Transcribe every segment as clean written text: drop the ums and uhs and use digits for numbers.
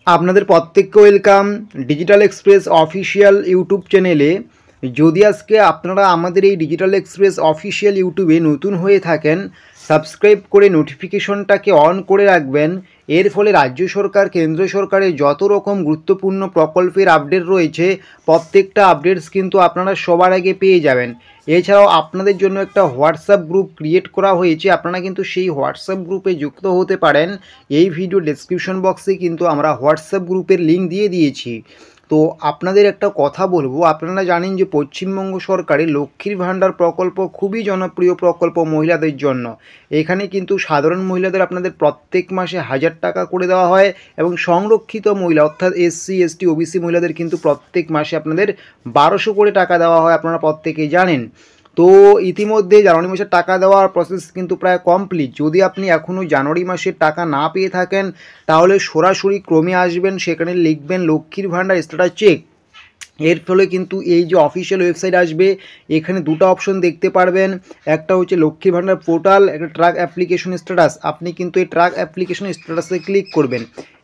আপনাদের প্রত্যেককে welcome digital express official YouTube চ্যানেলে। যদি আজকে আপনারা আমাদের এই ডিজিটাল এক্সপ্রেস অফিসিয়াল ইউটিউবে নতুন হয়ে থাকেন, সাবস্ক্রাইব করে নোটিফিকেশনটাকে অন করে রাখবেন। এর ফলে রাজ্য সরকার কেন্দ্র সরকারের যত রকম গুরুত্বপূর্ণ প্রকল্পের আপডেট রয়েছে প্রত্যেকটা আপডেটস কিন্তু আপনারা সবার আগে পেয়ে যাবেন। এছাড়াও আপনাদের জন্য একটা হোয়াটসঅ্যাপ গ্রুপ ক্রিয়েট করা হয়েছে, আপনারা কিন্তু সেই হোয়াটসঅ্যাপ গ্রুপে যুক্ত হতে পারেন। এই ভিডিও ডেসক্রিপশন বক্সে কিন্তু আমরা হোয়াটসঅ্যাপ গ্রুপের লিঙ্ক দিয়ে দিয়েছি। তো আপনাদের একটা কথা বলবো, আপনারা জানেন যে পশ্চিমবঙ্গ সরকারের লক্ষ্মীর ভাণ্ডার প্রকল্প খুবই জনপ্রিয় প্রকল্প মহিলাদের জন্য। এখানে কিন্তু সাধারণ মহিলাদের আপনাদের প্রত্যেক মাসে 1000 টাকা করে দেওয়া হয় এবং সংরক্ষিত মহিলা অর্থাৎ এসসি এসটি ওবিসি মহিলাদের কিন্তু প্রত্যেক মাসে আপনাদের 1200 করে টাকা দেওয়া হয়, আপনারা প্রত্যেকেই জানেন। তো ইতিমধ্যে জানুয়ারি মাসের টাকা দেওয়ার প্রসেস কিন্তু প্রায় কমপ্লিট। যদি আপনি এখনও জানুয়ারি মাসের টাকা না পেয়ে থাকেন তাহলে সরাসরি ক্রমে আসবেন, সেখানে লিখবেন লক্ষ্মীর ভাণ্ডার স্ট্যাটাস চেক। এর ফলে কিন্তু এই যে অফিসিয়াল ওয়েবসাইট আসবে, এখানে দুটো অপশন দেখতে পারবেন। একটা হচ্ছে লক্ষ্মীর ভাণ্ডার পোর্টাল, একটা ট্র্যাক অ্যাপ্লিকেশন স্ট্যাটাস। আপনি কিন্তু এই ট্র্যাক অ্যাপ্লিকেশন স্ট্যাটাসে ক্লিক করবেন।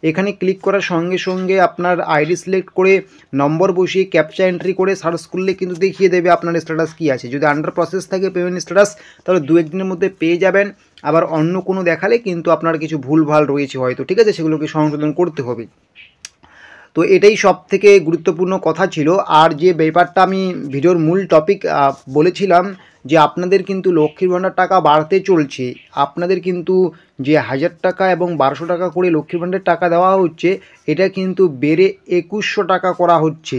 এখানে ক্লিক করার সঙ্গে সঙ্গে আপনার আইডি সিলেক্ট করে নম্বর বসিয়ে ক্যাপচা এন্ট্রি করে সার্চ করলে কিন্তু দেখিয়ে দেবে আপনার স্ট্যাটাস কী আছে। যদি আন্ডার প্রসেস থাকে পেমেন্ট স্ট্যাটাস তাহলে 2-1 দিনের মধ্যে পেয়ে যাবেন। আবার অন্য কোনো দেখালে কিন্তু আপনার কিছু ভুলভাল রয়েছে হয়তো, ঠিক আছে, সেগুলোকে সংশোধন করতে হবে। তো এটাই সব থেকে গুরুত্বপূর্ণ কথা ছিল। আর যে ব্যাপারটা আমি ভিডিওর মূল টপিক বলেছিলাম যে আপনাদের কিন্তু লক্ষ্মীর ভাণ্ডার টাকা বাড়তে চলছে। আপনাদের কিন্তু যে 1000 টাকা এবং 1200 টাকা করে লক্ষ্মীর ভাণ্ডারের টাকা দেওয়া হচ্ছে, এটা কিন্তু বেড়ে 2100 টাকা করা হচ্ছে।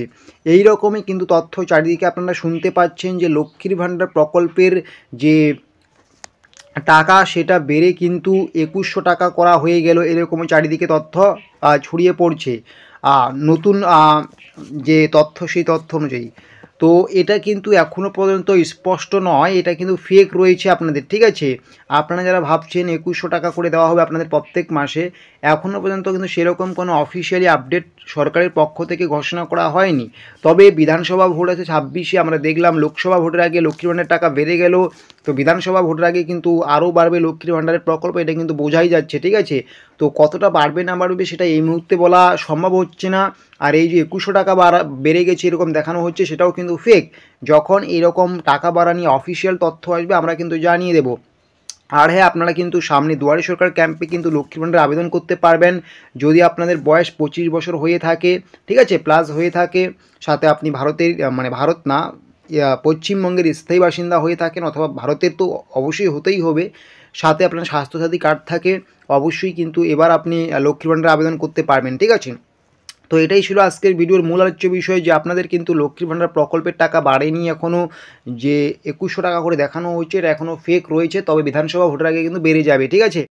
এই রকমই কিন্তু তথ্য চারিদিকে আপনারা শুনতে পাচ্ছেন যে লক্ষ্মীর ভাণ্ডার প্রকল্পের যে টাকা সেটা বেড়ে কিন্তু 2100 টাকা করা হয়ে গেল, এরকম চারিদিকে তথ্য ছড়িয়ে পড়ছে। নতুন যে তথ্য সেই তথ্য অনুযায়ী তো এটা কিন্তু এখনও পর্যন্ত স্পষ্ট নয়, এটা কিন্তু ফেক রয়েছে আপনাদের, ঠিক আছে। আপনারা যারা ভাবছেন 2100 টাকা করে দেওয়া হবে আপনাদের প্রত্যেক মাসে, এখনও পর্যন্ত কিন্তু সেরকম কোনো অফিসিয়ালি আপডেট সরকারের পক্ষ থেকে ঘোষণা করা হয়নি। তবে বিধানসভা ভোট আছে 26-এ, আমরা দেখলাম লোকসভা ভোটের আগে লক্ষ্মীর ভাণ্ডারের টাকা বেড়ে গেল, তো বিধানসভা ভোটের আগে কিন্তু আরও বাড়বে লক্ষ্মীর ভাণ্ডারের প্রকল্প, এটা কিন্তু বোঝাই যাচ্ছে, ঠিক আছে। তো কতটা বাড়বে না বাড়বে সেটা এই মুহূর্তে বলা সম্ভব হচ্ছে না। আর এই যে 2100 টাকা বেড়ে গেছে এরকম দেখানো হচ্ছে, সেটাও কিন্তু ফেক। যখন এরকম টাকা বাড়া নিয়ে অফিসিয়াল তথ্য আসবে আমরা কিন্তু জানিয়ে দেব। আর হ্যাঁ, আপনারা কিন্তু সামনে দুয়ারে সরকার ক্যাম্পে কিন্তু লক্ষ্মীর ভাণ্ডার আবেদন করতে পারবেন যদি আপনাদের বয়স 25 বছর হয়ে থাকে, ঠিক আছে, প্লাস হয়ে থাকে, সাথে আপনি ভারতের ভারত না পশ্চিমবঙ্গের স্থায়ী বাসিন্দা হয়ে থাকেন, অথবা ভারতের তো অবশ্যই হতেই হবে, সাথে আপনার স্বাস্থ্যসাথী কার্ড থাকে, অবশ্যই কিন্তু এবার আপনি লক্ষ্মীর ভাণ্ডার আবেদন করতে পারবেন, ঠিক আছে। তো এটাই ছিল আজকের ভিডিওর মূল আলোচ্য বিষয় যে আপনাদের কিন্তু লক্ষ্মীর ভাণ্ডার প্রকল্পের টাকা বাড়েনি এখনও। যে 2100 টাকা করে দেখানো হচ্ছে এটা এখনও ফেক রয়েছে, তবে বিধানসভা ভোটের আগে কিন্তু বেড়ে যাবে, ঠিক আছে।